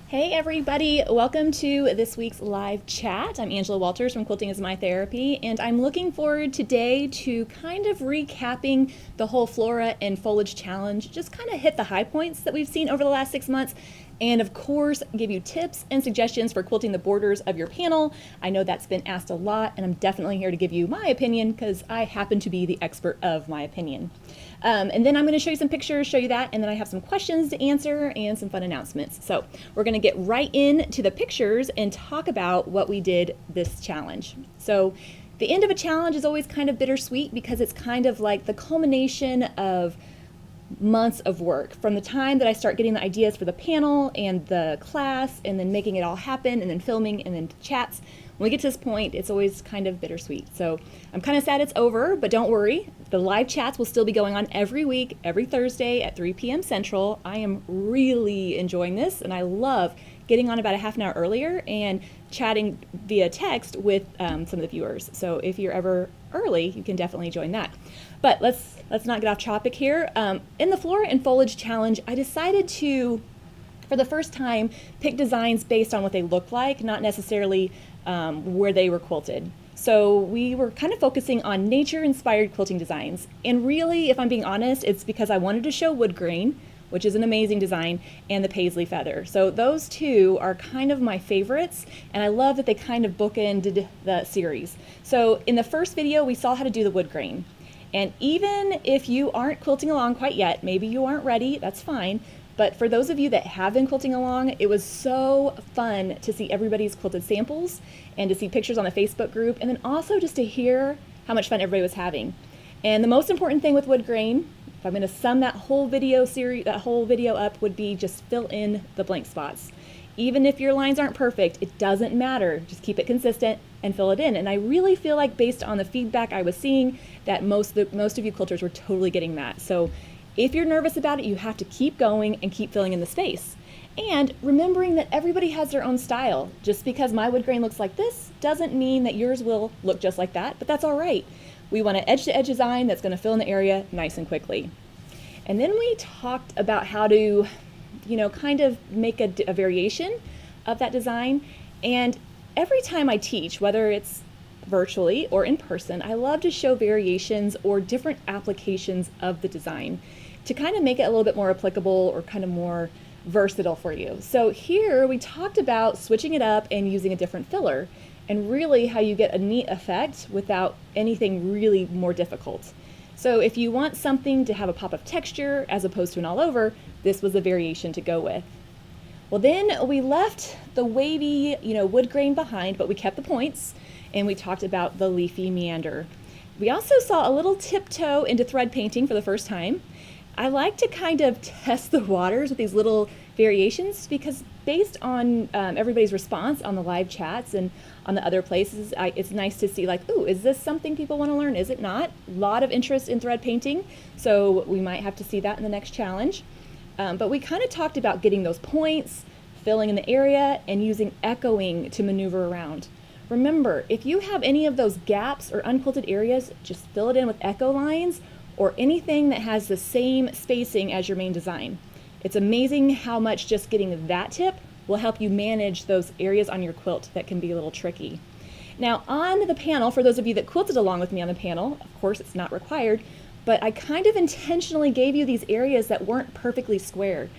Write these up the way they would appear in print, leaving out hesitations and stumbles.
Hey everybody, welcome to this week's live chat. I'm Angela Walters from Quilting is My Therapy, and I'm looking forward today to kind of recapping the whole Flora and Foliage challenge, just kind of hit the high points that we've seen over the last 6 months, and of course give you tips and suggestions for quilting the borders of your panel. I know that's been asked a lot, and I'm definitely here to give you my opinion because I happen to be the expert of my opinion. And then I'm going to show you some pictures, show you that, and then I have some questions to answer and some fun announcements. So we're going to get right into the pictures and talk about what we did this challenge. So the end of a challenge is always kind of bittersweet because it's kind of like the culmination of months of work from the time that I start getting the ideas for the panel and the class and then making it all happen and then filming and then chats. When we get to this point, it's always kind of bittersweet. So I'm kind of sad it's over, but don't worry. The live chats will still be going on every week, every Thursday at 3 p.m. Central. I am really enjoying this, and I love getting on about a half an hour earlier and chatting via text with some of the viewers. So if you're ever early, you can definitely join that. But let's not get off topic here. In the Flora and Foliage Challenge, I decided to, for the first time, pick designs based on what they look like, not necessarily where they were quilted. So we were kind of focusing on nature-inspired quilting designs. And really, if I'm being honest, it's because I wanted to show wood grain, which is an amazing design, and the Paisley Feather. So those two are kind of my favorites, and I love that they kind of bookended the series. So in the first video, we saw how to do the wood grain. And even if you aren't quilting along quite yet, maybe you aren't ready, that's fine. But for those of you that have been quilting along, it was so fun to see everybody's quilted samples and to see pictures on the Facebook group, and then also just to hear how much fun everybody was having. And the most important thing with wood grain, if I'm going to sum that whole video up, would be just fill in the blank spots. Even if your lines aren't perfect, it doesn't matter. Just keep it consistent and fill it in. And I really feel like based on the feedback I was seeing that most of you quilters were totally getting that. So if you're nervous about it, you have to keep going and keep filling in the space. And remembering that everybody has their own style. Just because my wood grain looks like this doesn't mean that yours will look just like that, but that's all right. We want an edge-to-edge design that's going to fill in the area nice and quickly. And then we talked about how to, kind of make a variation of that design. And every time I teach, whether it's virtually or in person, I love to show variations or different applications of the design to kind of make it a little bit more applicable or kind of more versatile for you. So here we talked about switching it up and using a different filler, and really how you get a neat effect without anything really more difficult. So if you want something to have a pop of texture as opposed to an all over, this was a variation to go with. Well, then we left the wavy, wood grain behind, but we kept the points, and we talked about the leafy meander. We also saw a little tiptoe into thread painting for the first time. I like to kind of test the waters with these little variations because based on everybody's response on the live chats and on the other places, it's nice to see like, ooh, is this something people want to learn? Is it not? A lot of interest in thread painting, so we might have to see that in the next challenge. But we kind of talked about getting those points, filling in the area, and using echoing to maneuver around. Remember, if you have any of those gaps or unquilted areas, just fill it in with echo lines or anything that has the same spacing as your main design. It's amazing how much just getting that tip will help you manage those areas on your quilt that can be a little tricky. Now on the panel, for those of you that quilted along with me on the panel, of course it's not required, but I kind of intentionally gave you these areas that weren't perfectly square.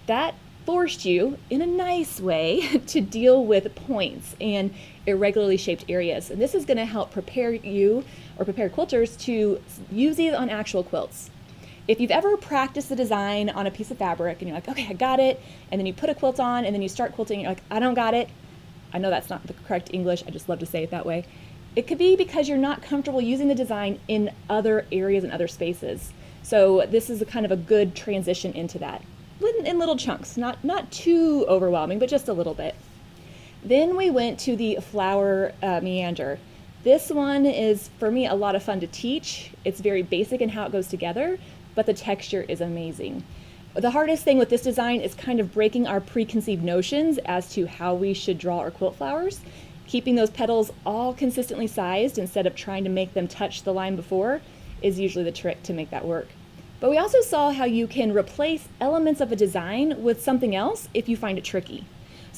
That forced you, in a nice way, to deal with points and irregularly shaped areas. And this is going to help prepare you or prepare quilters to use these on actual quilts. If you've ever practiced the design on a piece of fabric and you're like, okay, I got it, and then you put a quilt on and then you start quilting and you're like, I don't got it. I know that's not the correct English, I just love to say it that way. It could be because you're not comfortable using the design in other areas and other spaces. So this is a kind of a good transition into that. In little chunks, not too overwhelming, but just a little bit. Then we went to the flower meander. This one is, for me, a lot of fun to teach. It's very basic in how it goes together, but the texture is amazing. The hardest thing with this design is kind of breaking our preconceived notions as to how we should draw our quilt flowers. Keeping those petals all consistently sized instead of trying to make them touch the line before is usually the trick to make that work. But we also saw how you can replace elements of a design with something else if you find it tricky.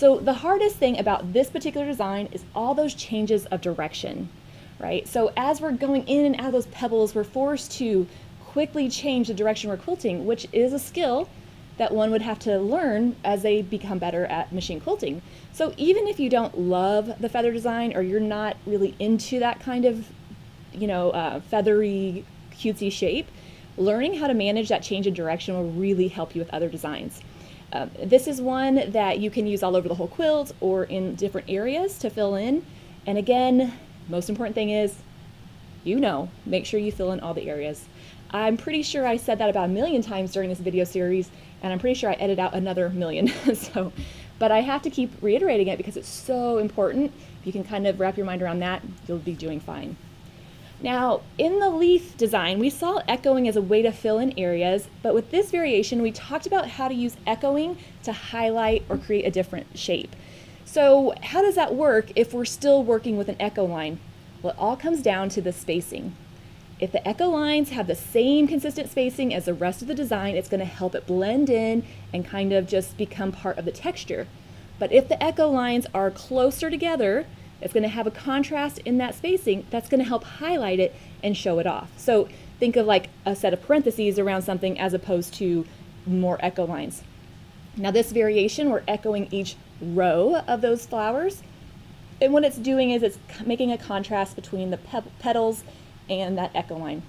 So the hardest thing about this particular design is all those changes of direction, right? So as we're going in and out of those pebbles, we're forced to quickly change the direction we're quilting, which is a skill that one would have to learn as they become better at machine quilting. So even if you don't love the feather design, or you're not really into that kind of, feathery, cutesy shape, learning how to manage that change in direction will really help you with other designs. This is one that you can use all over the whole quilt or in different areas to fill in. And again, most important thing is, make sure you fill in all the areas. I'm pretty sure I said that about 1,000,000 times during this video series, and I'm pretty sure I edited out another 1,000,000. But I have to keep reiterating it because it's so important. If you can kind of wrap your mind around that, you'll be doing fine. Now, in the leaf design, we saw echoing as a way to fill in areas, but with this variation, we talked about how to use echoing to highlight or create a different shape. So how does that work if we're still working with an echo line? Well, it all comes down to the spacing. If the echo lines have the same consistent spacing as the rest of the design, it's going to help it blend in and kind of just become part of the texture. But if the echo lines are closer together, it's going to have a contrast in that spacing that's going to help highlight it and show it off. So think of like a set of parentheses around something as opposed to more echo lines. Now this variation, we're echoing each row of those flowers. And what it's doing is it's making a contrast between the petals and that echo line.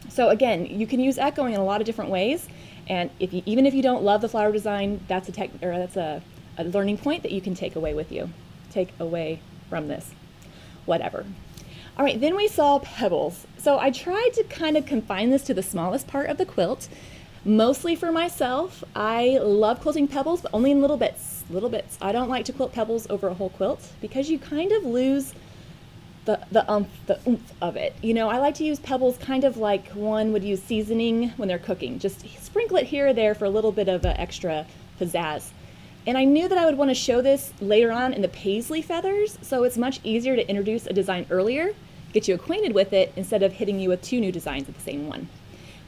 So again, you can use echoing in a lot of different ways. And even if you don't love the flower design, that's a learning point that you can take away with you. Take away from this, whatever. All right, then we saw pebbles. So I tried to kind of confine this to the smallest part of the quilt, mostly for myself. I love quilting pebbles, but only in little bits. I don't like to quilt pebbles over a whole quilt because you kind of lose the oomph of it. I like to use pebbles kind of like one would use seasoning when they're cooking. Just sprinkle it here or there for a little bit of extra pizzazz. And I knew that I would want to show this later on in the Paisley feathers, so it's much easier to introduce a design earlier, get you acquainted with it, instead of hitting you with 2 new designs of the same one.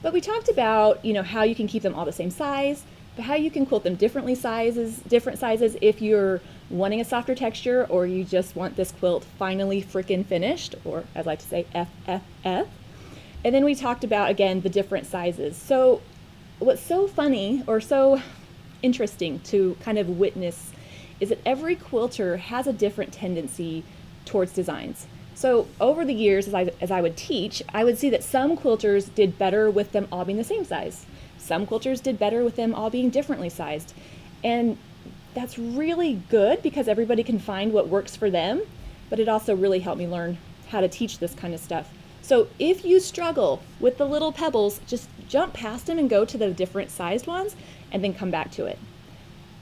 But we talked about, how you can keep them all the same size, but how you can quilt them different sizes if you're wanting a softer texture or you just want this quilt finally frickin' finished, or as I like to say, FFF. And then we talked about, again, the different sizes. So what's so funny or so interesting to kind of witness is that every quilter has a different tendency towards designs. So over the years, as I would teach, I would see that some quilters did better with them all being the same size. Some quilters did better with them all being differently sized. And that's really good because everybody can find what works for them, but it also really helped me learn how to teach this kind of stuff. So if you struggle with the little pebbles, just jump past them and go to the different sized ones and then come back to it.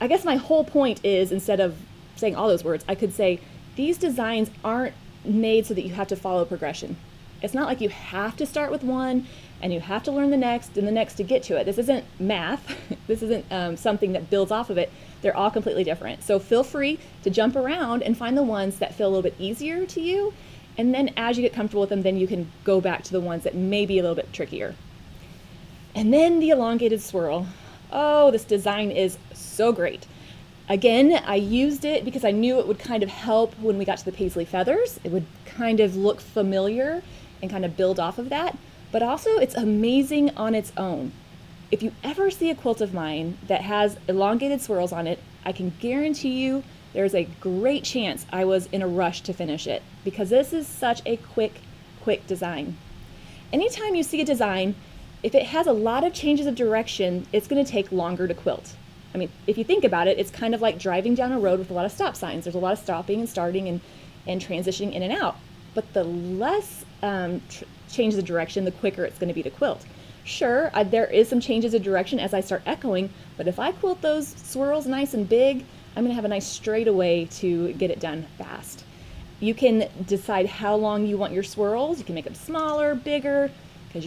I guess my whole point is, instead of saying all those words, I could say these designs aren't made so that you have to follow progression. It's not like you have to start with one and you have to learn the next and the next to get to it. This isn't math. This isn't something that builds off of it. They're all completely different. So feel free to jump around and find the ones that feel a little bit easier to you. And then as you get comfortable with them, then you can go back to the ones that may be a little bit trickier. And then the elongated swirl. Oh, this design is so great. Again, I used it because I knew it would kind of help when we got to the Paisley feathers. It would kind of look familiar and kind of build off of that. But also it's amazing on its own. If you ever see a quilt of mine that has elongated swirls on it, I can guarantee you there's a great chance I was in a rush to finish it because this is such a quick design. Anytime you see a design, if it has a lot of changes of direction, it's going to take longer to quilt. I mean, if you think about it, it's kind of like driving down a road with a lot of stop signs. There's a lot of stopping and starting and transitioning in and out. But the less changes of direction, the quicker it's going to be to quilt. Sure, there is some changes of direction as I start echoing, but if I quilt those swirls nice and big, I'm going to have a nice straightaway to get it done fast. You can decide how long you want your swirls. You can make them smaller, bigger, because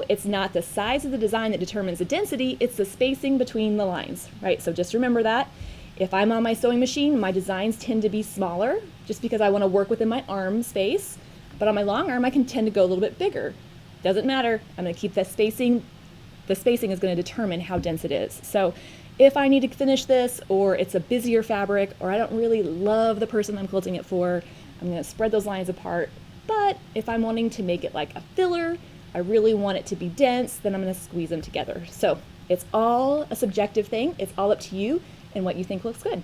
it's not the size of the design that determines the density, it's the spacing between the lines, right? So just remember that. If I'm on my sewing machine, my designs tend to be smaller just because I want to work within my arm space, but on my long arm, I can tend to go a little bit bigger. Doesn't matter, I'm going to keep that spacing. The spacing is going to determine how dense it is. So if I need to finish this, or it's a busier fabric, or I don't really love the person I'm quilting it for, I'm going to spread those lines apart. But if I'm wanting to make it like a filler, I really want it to be dense, then I'm going to squeeze them together. So it's all a subjective thing. It's all up to you and what you think looks good.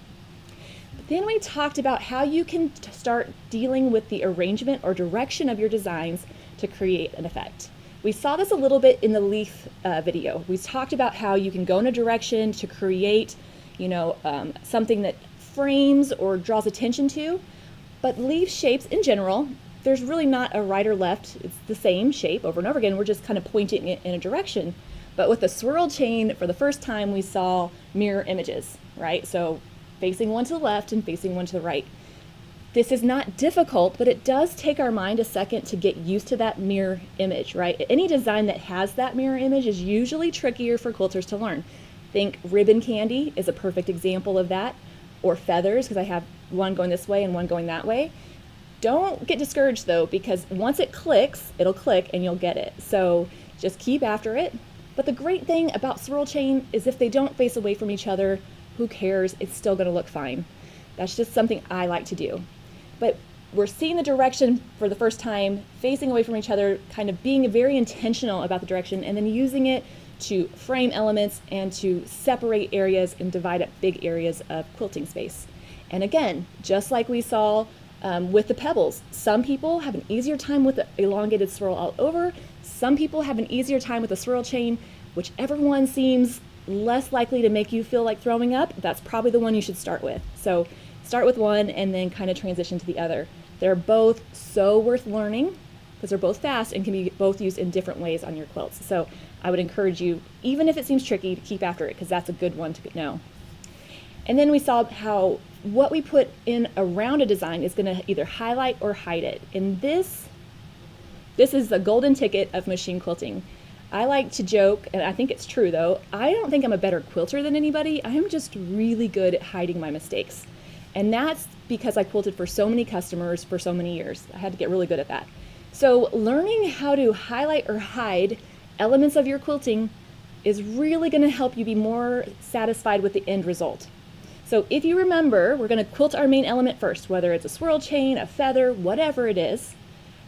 But then we talked about how you can start dealing with the arrangement or direction of your designs to create an effect. We saw this a little bit in the leaf video. We talked about how you can go in a direction to create, something that frames or draws attention to. But leaf shapes in general, there's really not a right or left. It's the same shape over and over again. We're just kind of pointing it in a direction. But with the swirl chain, for the first time, we saw mirror images, right? So facing one to the left and facing one to the right. This is not difficult, but it does take our mind a second to get used to that mirror image, right? Any design that has that mirror image is usually trickier for quilters to learn. Think ribbon candy is a perfect example of that, or feathers, because I have one going this way and one going that way. Don't get discouraged though, because once it clicks, it'll click and you'll get it. So just keep after it. But the great thing about swirl chain is if they don't face away from each other, who cares? It's still going to look fine. That's just something I like to do. But we're seeing the direction for the first time, facing away from each other, kind of being very intentional about the direction, and then using it to frame elements and to separate areas and divide up big areas of quilting space. And again, just like we saw with the pebbles, some people have an easier time with the elongated swirl all over. Some people have an easier time with the swirl chain. Whichever one seems less likely to make you feel like throwing up, that's probably the one you should start with. So start with one and then kind of transition to the other. They're both so worth learning because they're both fast and can be both used in different ways on your quilts. So I would encourage you, even if it seems tricky, to keep after it because that's a good one to know. And then we saw how what we put in around a design is going to either highlight or hide it. And this is the golden ticket of machine quilting. I like to joke, and I think it's true though, I don't think I'm a better quilter than anybody. I'm just really good at hiding my mistakes. And that's because I quilted for so many customers for so many years. I had to get really good at that. So learning how to highlight or hide elements of your quilting is really going to help you be more satisfied with the end result. So if you remember, we're going to quilt our main element first, whether it's a swirl chain, a feather, whatever it is.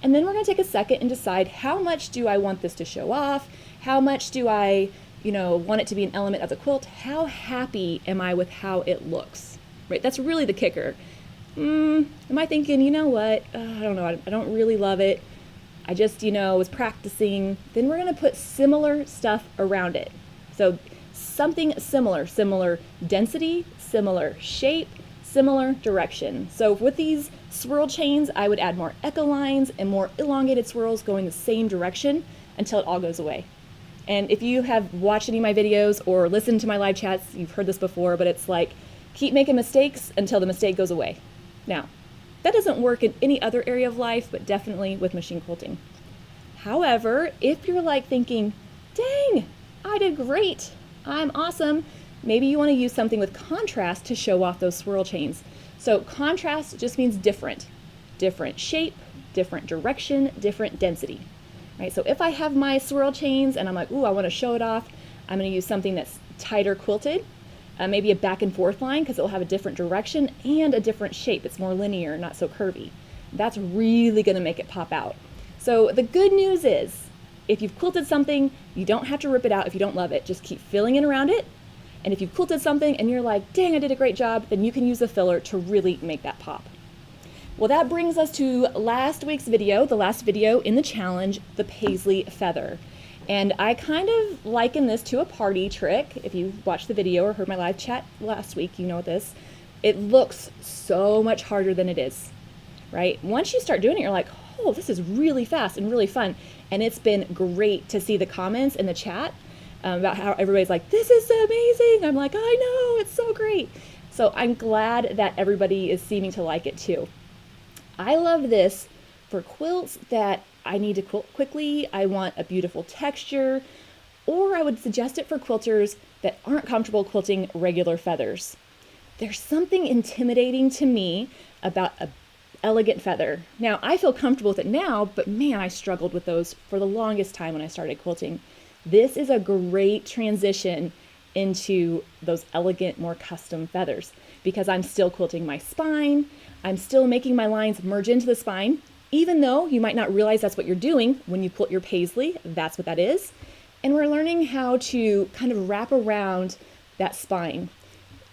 And then we're going to take a second and decide how much do I want this to show off? How much do I, want it to be an element of the quilt? How happy am I with how it looks? Right? That's really the kicker. Am I thinking, you know what? I don't know. I don't really love it. I just, was practicing. Then we're going to put similar stuff around it. So something similar density, similar shape, similar direction. So with these swirl chains, I would add more echo lines and more elongated swirls going the same direction until it all goes away. And if you have watched any of my videos or listened to my live chats, you've heard this before, but it's like, keep making mistakes until the mistake goes away. Now, that doesn't work in any other area of life, but definitely with machine quilting. However, if you're like thinking, dang, I did great, I'm awesome, maybe you want to use something with contrast to show off those swirl chains. So contrast just means different shape, different direction, different density. Right? So if I have my swirl chains and I'm like, ooh, I want to show it off, I'm going to use something that's tighter quilted, maybe a back and forth line because it'll have a different direction and a different shape. It's more linear, not so curvy. That's really going to make it pop out. So the good news is, if you've quilted something, you don't have to rip it out if you don't love it. Just keep filling in around it. And if you've quilted something and you're like, dang, I did a great job, then you can use a filler to really make that pop. Well, that brings us to last week's video, the last video in the challenge, the Paisley Feather. And I kind of liken this to a party trick. If you watched the video or heard my live chat last week, you know this. It looks so much harder than it is, right? Once you start doing it, you're like, oh, this is really fast and really fun. And it's been great to see the comments in the chat about how everybody's like, this is amazing. I'm like, I know, it's so great. So I'm glad that everybody is seeming to like it too. I love this for quilts that I need to quilt quickly, I want a beautiful texture, or I would suggest it for quilters that aren't comfortable quilting regular feathers. There's something intimidating to me about an elegant feather. Now, I feel comfortable with it now, but man, I struggled with those for the longest time when I started quilting. This is a great transition into those elegant, more custom feathers, because I'm still quilting my spine. I'm still making my lines merge into the spine, even though you might not realize that's what you're doing when you quilt your Paisley. That's what that is. And we're learning how to kind of wrap around that spine.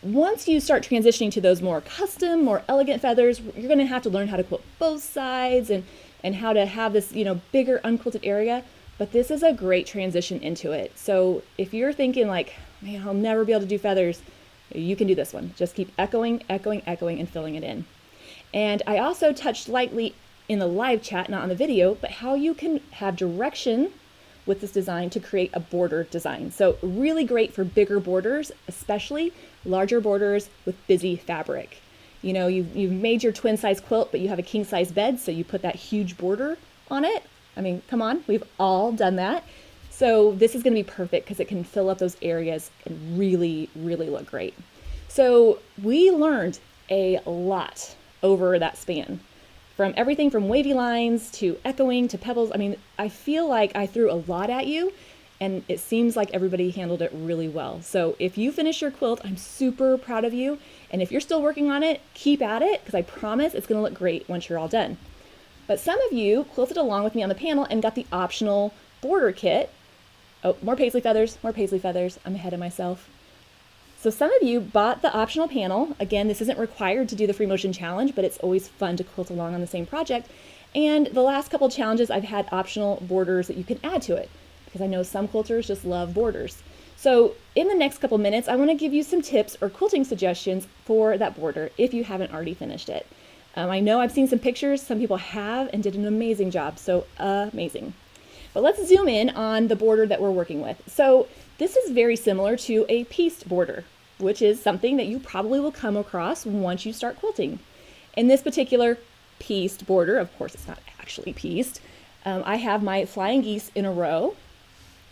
Once you start transitioning to those more custom, more elegant feathers, you're going to have to learn how to quilt both sides and how to have this, bigger unquilted area. But this is a great transition into it. So if you're thinking like, man, I'll never be able to do feathers, you can do this one. Just keep echoing, echoing, echoing, and filling it in. And I also touched lightly in the live chat, not on the video, but how you can have direction with this design to create a border design. So really great for bigger borders, especially larger borders with busy fabric. You've made your twin size quilt, but you have a king size bed, so you put that huge border on it. I mean, come on, we've all done that. So this is gonna be perfect because it can fill up those areas and really, really look great. So we learned a lot over that span. From everything from wavy lines to echoing to pebbles. I mean, I feel like I threw a lot at you, and it seems like everybody handled it really well. So if you finish your quilt, I'm super proud of you. And if you're still working on it, keep at it, because I promise it's gonna look great once you're all done. But some of you quilted along with me on the panel and got the optional border kit. Oh, more Paisley feathers, more Paisley feathers. I'm ahead of myself. So some of you bought the optional panel. Again, this isn't required to do the free motion challenge, but it's always fun to quilt along on the same project. And the last couple challenges, I've had optional borders that you can add to it, because I know some quilters just love borders. So in the next couple minutes, I want to give you some tips or quilting suggestions for that border if you haven't already finished it. I know I've seen some pictures, some people have and did an amazing job, so amazing. But let's zoom in on the border that we're working with. So this is very similar to a pieced border, which is something that you probably will come across once you start quilting. In this particular pieced border, of course it's not actually pieced, I have my flying geese in a row.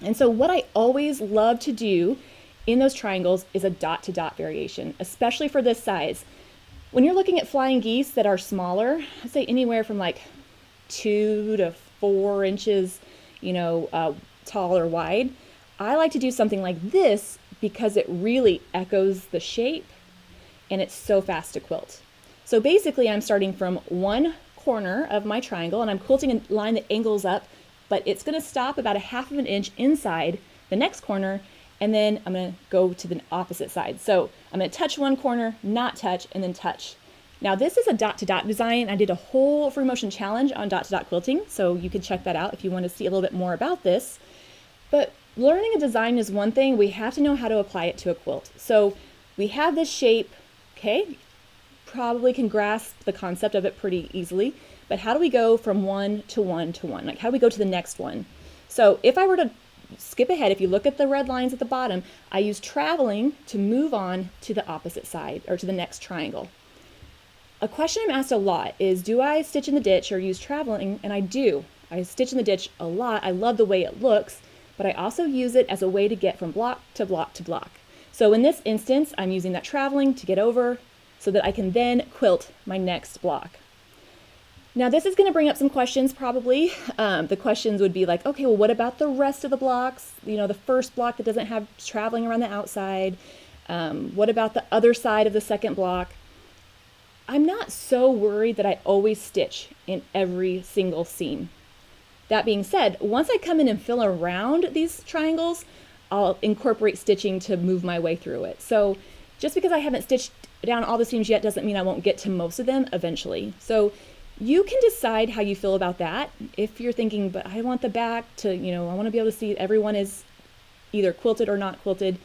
And so what I always love to do in those triangles is a dot to dot variation, especially for this size. When you're looking at flying geese that are smaller, I'd say anywhere from like 2 to 4 inches, tall or wide, I like to do something like this because it really echoes the shape and it's so fast to quilt. So basically I'm starting from one corner of my triangle and I'm quilting a line that angles up, but it's going to stop about 1/2 inch inside the next corner, and then I'm going to go to the opposite side. So I'm going to touch one corner, not touch, and then touch. Now this is a dot to dot design. I did a whole free motion challenge on dot to dot quilting, so you can check that out if you want to see a little bit more about this. But learning a design is one thing, we have to know how to apply it to a quilt. So we have this shape, okay, probably can grasp the concept of it pretty easily, but how do we go from one to one to one? Like how do we go to the next one? So if I were to skip ahead, if you look at the red lines at the bottom, I use traveling to move on to the opposite side or to the next triangle. A question I'm asked a lot is, do I stitch in the ditch or use traveling? And I do. I stitch in the ditch a lot. I love the way it looks, but I also use it as a way to get from block to block to block. So in this instance, I'm using that traveling to get over so that I can then quilt my next block. Now this is going to bring up some questions probably. The questions would be like, okay, well what about the rest of the blocks? The first block that doesn't have traveling around the outside. What about the other side of the second block? I'm not so worried that I always stitch in every single seam. That being said, once I come in and fill around these triangles, I'll incorporate stitching to move my way through it. So just because I haven't stitched down all the seams yet doesn't mean I won't get to most of them eventually. So you can decide how you feel about that. If you're thinking, but I want the back to, I want to be able to see everyone is either quilted or not quilted.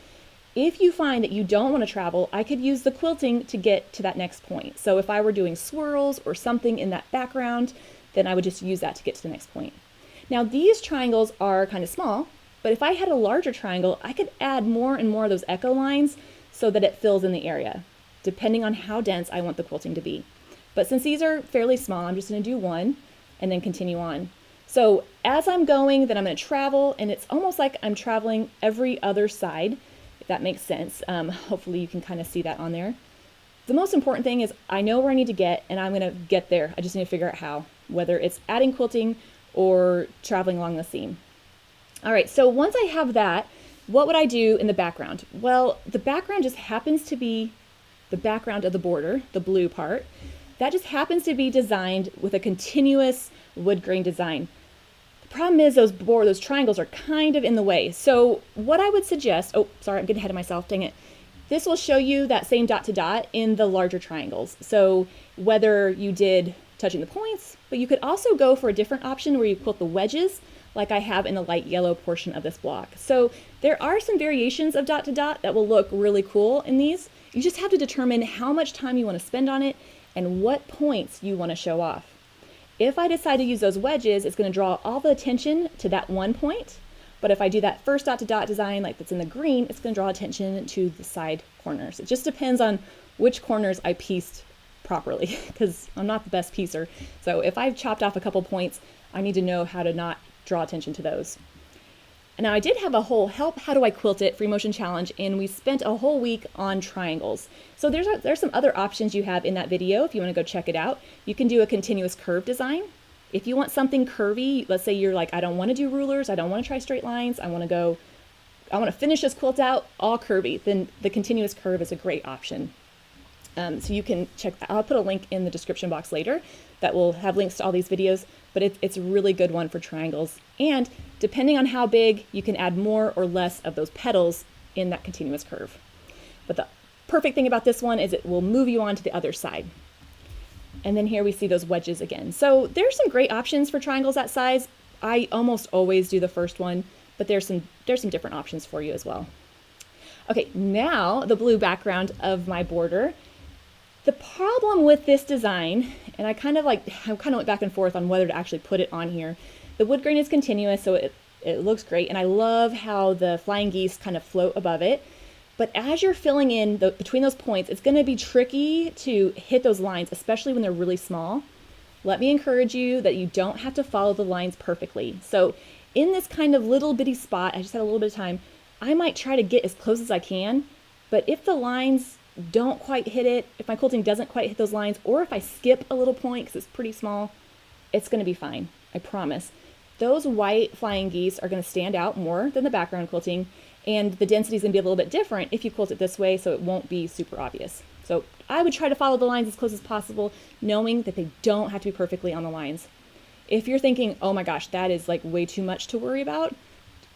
If you find that you don't want to travel, I could use the quilting to get to that next point. So if I were doing swirls or something in that background, then I would just use that to get to the next point. Now these triangles are kind of small, but if I had a larger triangle, I could add more and more of those echo lines so that it fills in the area, depending on how dense I want the quilting to be. But since these are fairly small, I'm just going to do one and then continue on. So as I'm going, then I'm going to travel, and it's almost like I'm traveling every other side, if that makes sense. Hopefully you can kind of see that on there. The most important thing is I know where I need to get, and I'm going to get there. I just need to figure out how, whether it's adding quilting or traveling along the seam. All right, so once I have that, What would I do in the background? Well, the background just happens to be the background of the border, the blue part. That just happens to be designed with a continuous wood grain design. The problem is those triangles are kind of in the way. So what I would suggest, oh, sorry, I'm getting ahead of myself, dang it. This will show you that same dot to dot in the larger triangles. So whether you did touching the points, but you could also go for a different option where you quilt the wedges, like I have in the light yellow portion of this block. So there are some variations of dot to dot that will look really cool in these. You just have to determine how much time you want to spend on it and what points you want to show off. If I decide to use those wedges, it's going to draw all the attention to that one point. But if I do that first dot to dot design like that's in the green, it's going to draw attention to the side corners. It just depends on which corners I pieced properly, because I'm not the best piecer. So if I've chopped off a couple points, I need to know how to not draw attention to those. Now I did have a whole help how do I quilt it free motion challenge, and we spent a whole week on triangles. So there's some other options you have in that video if you want to go check it out. You can do a continuous curve design. If you want something curvy, let's say you're like, I don't want to do rulers, I don't want to try straight lines, I want to finish this quilt out all curvy, then the continuous curve is a great option. So you can check that. I'll put a link in the description box later that will have links to all these videos, but it's a really good one for triangles. And depending on how big, you can add more or less of those petals in that continuous curve. But the perfect thing about this one is it will move you on to the other side. And then here we see those wedges again. So there's some great options for triangles that size. I almost always do the first one, but there's some different options for you as well. Okay, now the blue background of my border. The problem with this design, and I kind of went back and forth on whether to actually put it on here. The wood grain is continuous, so it looks great, and I love how the flying geese kind of float above it. But as you're filling in between those points, it's going to be tricky to hit those lines, especially when they're really small. Let me encourage you that you don't have to follow the lines perfectly. So in this kind of little bitty spot, I just had a little bit of time, I might try to get as close as I can, but if the lines don't quite hit it, if my quilting doesn't quite hit those lines, or if I skip a little point because it's pretty small, it's going to be fine, I promise. Those white flying geese are going to stand out more than the background quilting, and the density is going to be a little bit different if you quilt it this way, so it won't be super obvious. So I would try to follow the lines as close as possible, knowing that they don't have to be perfectly on the lines. If you're thinking, oh my gosh, that is like way too much to worry about,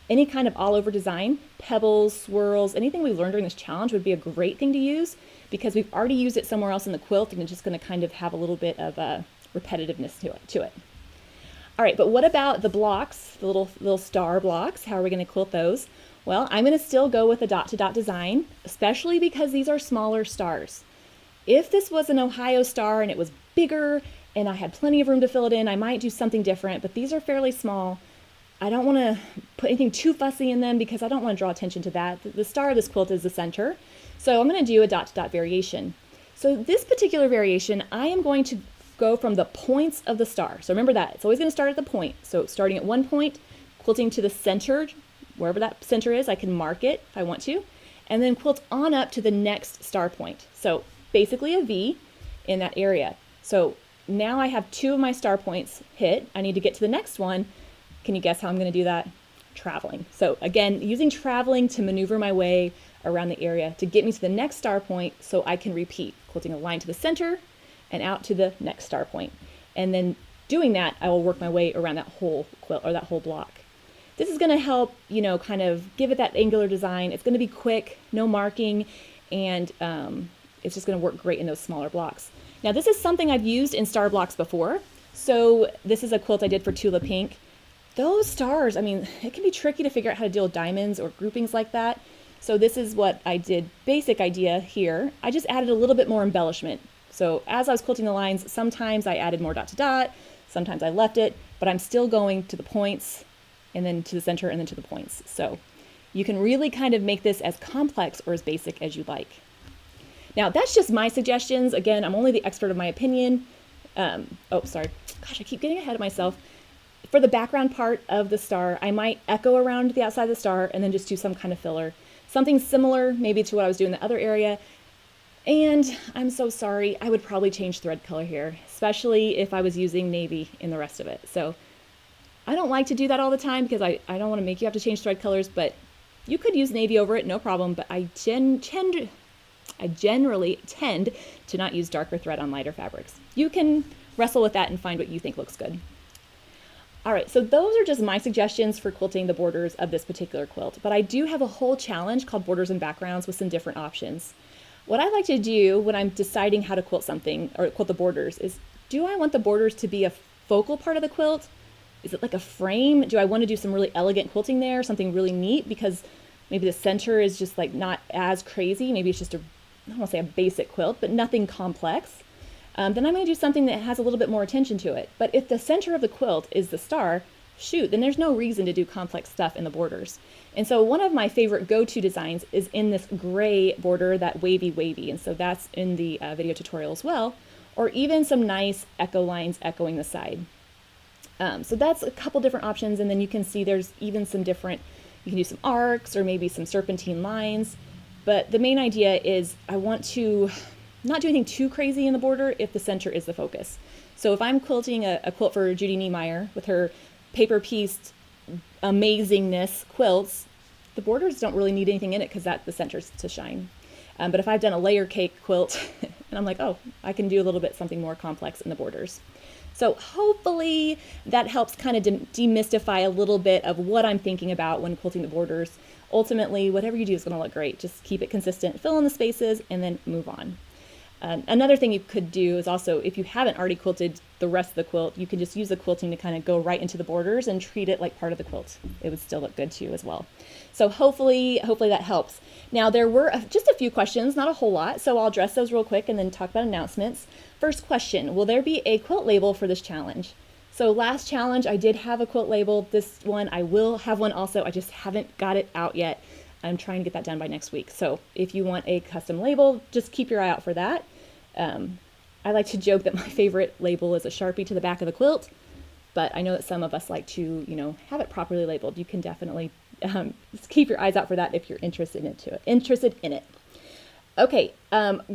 any kind of all over design, pebbles, swirls, anything we learned during this challenge would be a great thing to use, because we've already used it somewhere else in the quilt and it's just going to kind of have a little bit of repetitiveness to it. All right, but what about the blocks, the little star blocks? How are we going to quilt those? Well, I'm going to still go with a dot to dot design, especially because these are smaller stars. If this was an Ohio star and it was bigger and I had plenty of room to fill it in, I might do something different, but these are fairly small. I don't want to put anything too fussy in them because I don't want to draw attention to that. The star of this quilt is the center, so I'm going to do a dot to dot variation. So this particular variation, I am going to go from the points of the star. So remember that, it's always going to start at the point. So starting at one point, quilting to the center, wherever that center is, I can mark it if I want to, and then quilt on up to the next star point. So basically a V in that area. So now I have 2 of my star points hit. I need to get to the next one. Can you guess how I'm going to do that? Traveling. So again, using traveling to maneuver my way around the area to get me to the next star point so I can repeat, quilting a line to the center and out to the next star point. And then doing that, I will work my way around that whole quilt or that whole block. This is going to help, kind of give it that angular design. It's going to be quick, no marking, and it's just going to work great in those smaller blocks. Now this is something I've used in star blocks before. So this is a quilt I did for Tula Pink. Those stars, it can be tricky to figure out how to deal with diamonds or groupings like that. So this is what I did, basic idea here. I just added a little bit more embellishment. So as I was quilting the lines, sometimes I added more dot to dot, sometimes I left it, but I'm still going to the points and then to the center and then to the points. So you can really kind of make this as complex or as basic as you like. Now that's just my suggestions. Again, I'm only the expert of my opinion. Sorry. Gosh, I keep getting ahead of myself. For the background part of the star, I might echo around the outside of the star and then just do some kind of filler. Something similar maybe to what I was doing in the other area. And I'm so sorry, I would probably change thread color here, especially if I was using navy in the rest of it. So I don't like to do that all the time because I don't want to make you have to change thread colors, but You could use navy over it, no problem, but I generally tend to not use darker thread on lighter fabrics. You can wrestle with that and find what you think looks good. All right, so those are just my suggestions for quilting the borders of this particular quilt, but I do have a whole challenge called Borders and Backgrounds with some different options. What I like to do when I'm deciding how to quilt something or quilt the borders is, do I want the borders to be a focal part of the quilt? Is it like a frame? Do I want to do some really elegant quilting there, something really neat because maybe the center is just like not as crazy. Maybe it's just I don't want to say a basic quilt, but nothing complex. Then I'm going to do something that has a little bit more attention to it. But if the center of the quilt is the star, shoot, then there's no reason to do complex stuff in the borders. And so one of my favorite go-to designs is in this gray border, that wavy. And so that's in the video tutorial as well, or even some nice echo lines echoing the side. So that's a couple different options. And then you can see there's even some different, you can do some arcs or maybe some serpentine lines. But the main idea is I want to not do anything too crazy in the border if the center is the focus. So if I'm quilting a quilt for Judy Niemeyer with her paper-pieced amazingness quilts, the borders don't really need anything in it because that's the center's to shine. But if I've done a layer cake quilt and I'm like, oh, I can do a little bit something more complex in the borders. So hopefully that helps kind of demystify a little bit of what I'm thinking about when quilting the borders. Ultimately, whatever you do is going to look great. Just keep it consistent, fill in the spaces, and then move on. Another thing you could do is also, if you haven't already quilted the rest of the quilt, you can just use the quilting to kind of go right into the borders and treat it like part of the quilt. It would still look good too as well. So hopefully that helps. Now there were just a few questions, not a whole lot, so I'll address those real quick and then talk about announcements. First question, will there be a quilt label for this challenge? So last challenge I did have a quilt label. This one I will have one also. I just haven't got it out yet. I'm trying to get that done by next week. So if you want a custom label, just keep your eye out for that. I like to joke that my favorite label is a Sharpie to the back of the quilt, but I know that some of us like to, have it properly labeled. You can definitely just keep your eyes out for that if you're interested in it. Okay,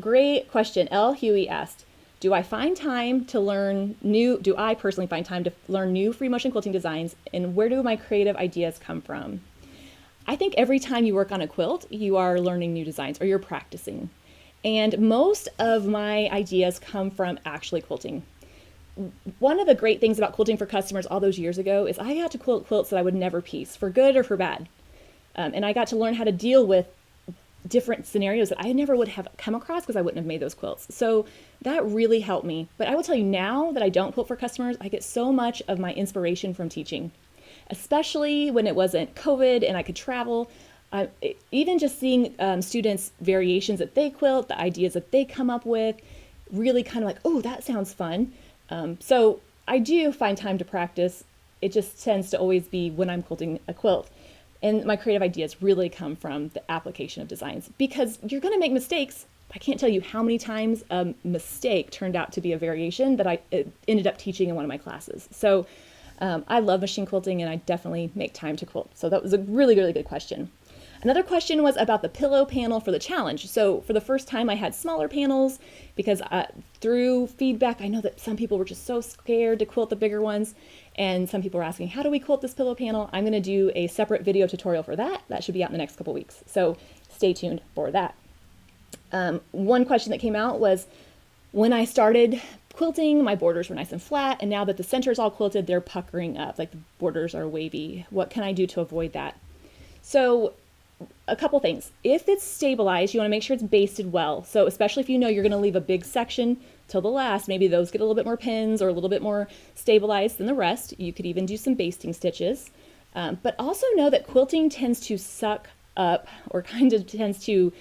great question. L. Huey asked, do I personally find time to learn new free motion quilting designs, and where do my creative ideas come from? I think every time you work on a quilt, you are learning new designs or you're practicing. And most of my ideas come from actually quilting. One of the great things about quilting for customers all those years ago is I got to quilt quilts that I would never piece, for good or for bad. And I got to learn how to deal with different scenarios that I never would have come across because I wouldn't have made those quilts. So that really helped me. But I will tell you, now that I don't quilt for customers, I get so much of my inspiration from teaching, especially when it wasn't COVID and I could travel. Even just seeing students' variations that they quilt, the ideas that they come up with, really kind of like, oh, that sounds fun. So I do find time to practice. It just tends to always be when I'm quilting a quilt. And my creative ideas really come from the application of designs, because you're going to make mistakes. I can't tell you how many times a mistake turned out to be a variation that I ended up teaching in one of my classes. So I love machine quilting, and I definitely make time to quilt. So that was a really, really good question. Another question was about the pillow panel for the challenge. So for the first time I had smaller panels because through feedback, I know that some people were just so scared to quilt the bigger ones. And some people were asking, how do we quilt this pillow panel? I'm gonna do a separate video tutorial for that. That should be out in the next couple weeks. So stay tuned for that. One question that came out was, when I started quilting, my borders were nice and flat. And now that the center is all quilted, they're puckering up, like the borders are wavy. What can I do to avoid that? So a couple things. If it's stabilized, you want to make sure it's basted well. So especially if you know you're going to leave a big section till the last, maybe those get a little bit more pins or a little bit more stabilized than the rest. You could even do some basting stitches. But also know that quilting tends to suck up, or kind of tends to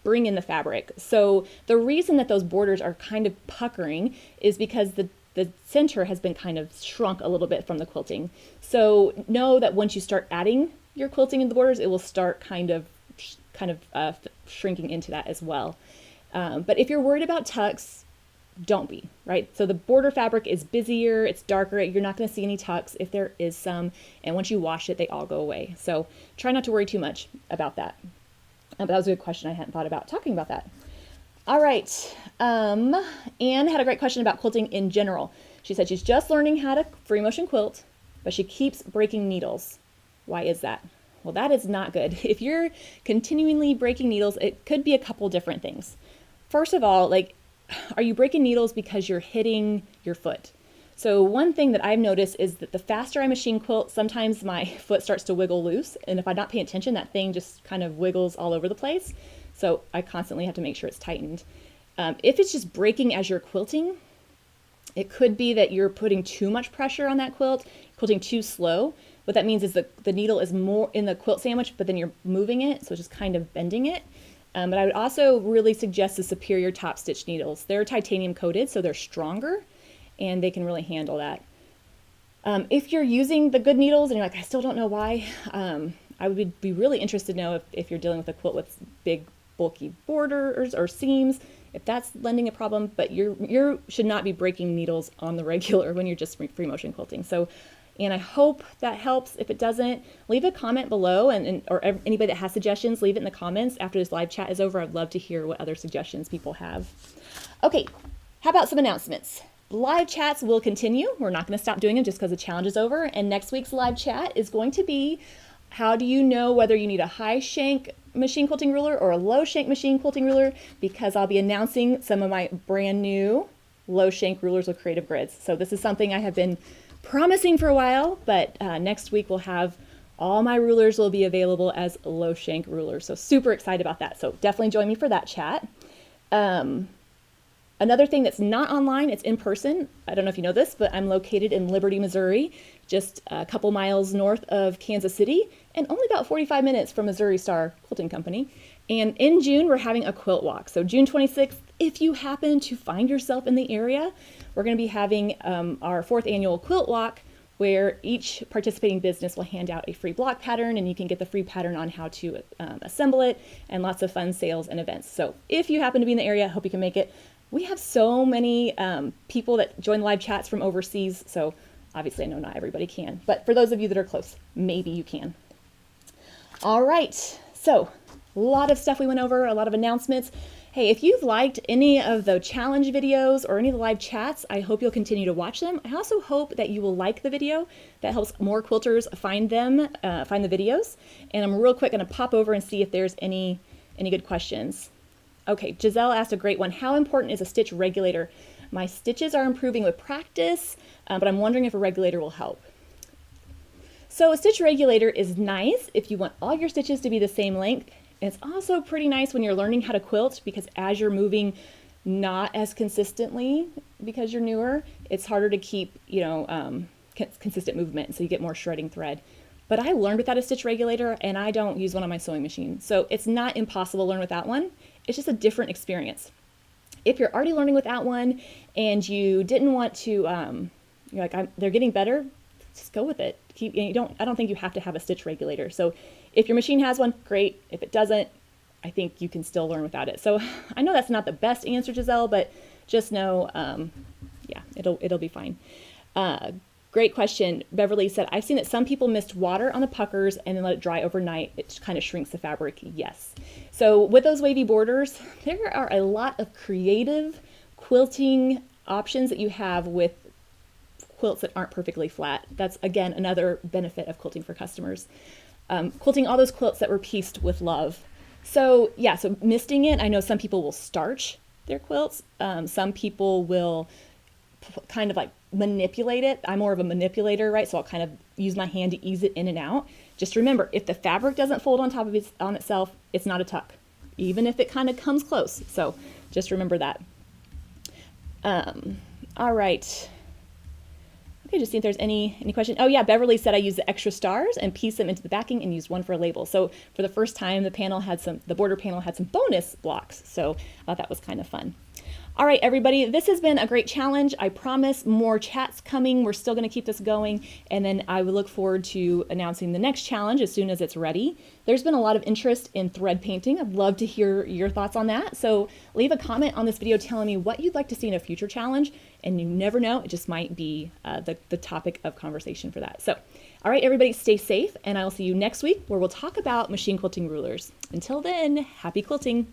bring in the fabric. So the reason that those borders are kind of puckering is because the center has been kind of shrunk a little bit from the quilting. So know that once you start adding your quilting in the borders, it will start kind of shrinking into that as well. But if you're worried about tucks, don't be, right? So the border fabric is busier, it's darker, you're not going to see any tucks if there is some, and once you wash it, they all go away. So try not to worry too much about that. But that was a good question. I hadn't thought about talking about that. All right. Anne had a great question about quilting in general. She said she's just learning how to free motion quilt, but she keeps breaking needles. Why is that? Well, that is not good. If you're continually breaking needles, it could be a couple different things. First of all, like, are you breaking needles because you're hitting your foot? So one thing that I've noticed is that the faster I machine quilt, sometimes my foot starts to wiggle loose. And if I'm not paying attention, that thing just kind of wiggles all over the place. So I constantly have to make sure it's tightened. If it's just breaking as you're quilting, it could be that you're putting too much pressure on that quilt, quilting too slow. What that means is that the needle is more in the quilt sandwich, but then you're moving it, so it's just kind of bending it. But I would also really suggest the Superior Top Stitch needles. They're titanium coated, so they're stronger, and they can really handle that. If you're using the good needles and you're like, I still don't know why, I would be really interested to know if you're dealing with a quilt with big, bulky borders or seams, if that's lending a problem, but you should not be breaking needles on the regular when you're just free motion quilting. And I hope that helps. If it doesn't, leave a comment below, or anybody that has suggestions, leave it in the comments after this live chat is over. I'd love to hear what other suggestions people have. Okay, how about some announcements? Live chats will continue. We're not going to stop doing them just because the challenge is over. And next week's live chat is going to be, how do you know whether you need a high shank machine quilting ruler or a low shank machine quilting ruler? Because I'll be announcing some of my brand new low shank rulers with Creative Grids. So this is something I have been promising for a while, but next week we'll have all my rulers will be available as low shank rulers. So super excited about that. So definitely join me for that chat. Another thing that's not online, it's in person. I don't know if you know this, but I'm located in Liberty, Missouri, just a couple miles north of Kansas City, and only about 45 minutes from Missouri Star Quilting Company. And in June, we're having a quilt walk. So June 26th, if you happen to find yourself in the area, we're going to be having our 4th annual quilt walk, where each participating business will hand out a free block pattern, and you can get the free pattern on how to assemble it, and lots of fun sales and events. So if you happen to be in the area, I hope you can make it. We have so many people that join live chats from overseas, so obviously I know not everybody can, but for those of you that are close, maybe you can. All right, so a lot of stuff we went over, a lot of announcements. Hey, if you've liked any of the challenge videos or any of the live chats, I hope you'll continue to watch them. I also hope that you will like the video. That helps more quilters find them, find the videos. And I'm real quick going to pop over and see if there's any good questions. Okay, Giselle asked a great one. How important is a stitch regulator? My stitches are improving with practice, but I'm wondering if a regulator will help. So a stitch regulator is nice if you want all your stitches to be the same length. And it's also pretty nice when you're learning how to quilt, because as you're moving not as consistently because you're newer, it's harder to keep, consistent movement, so you get more shredding thread. But I learned without a stitch regulator, and I don't use one on my sewing machine. So it's not impossible to learn without one. It's just a different experience. If you're already learning without one and you didn't want to, you're like, they're getting better, just go with it. I don't think you have to have a stitch regulator. So if your machine has one, great. If it doesn't, I think you can still learn without it. So I know that's not the best answer, Giselle, but just know, yeah, it'll be fine. Great question. Beverly said, I've seen that some people mist water on the puckers and then let it dry overnight. It kind of shrinks the fabric. Yes. So with those wavy borders, there are a lot of creative quilting options that you have with quilts that aren't perfectly flat. That's, again, another benefit of quilting for customers. Quilting all those quilts that were pieced with love. So yeah, so misting it, I know some people will starch their quilts. Some people will kind of like manipulate it. I'm more of a manipulator, right? So I'll kind of use my hand to ease it in and out. Just remember, if the fabric doesn't fold on top of itself, it's not a tuck, even if it kind of comes close. So just remember that. All right. Okay, just see if there's any question. Oh yeah, Beverly said I use the extra stars and piece them into the backing and use one for a label. So for the first time, the border panel had some bonus blocks. So I thought that was kind of fun. All right, everybody, this has been a great challenge. I promise more chats coming. We're still going to keep this going. And then I will look forward to announcing the next challenge as soon as it's ready. There's been a lot of interest in thread painting. I'd love to hear your thoughts on that. So leave a comment on this video telling me what you'd like to see in a future challenge. And you never know, it just might be the topic of conversation for that. So, all right, everybody, stay safe. And I will see you next week where we'll talk about machine quilting rulers. Until then, happy quilting.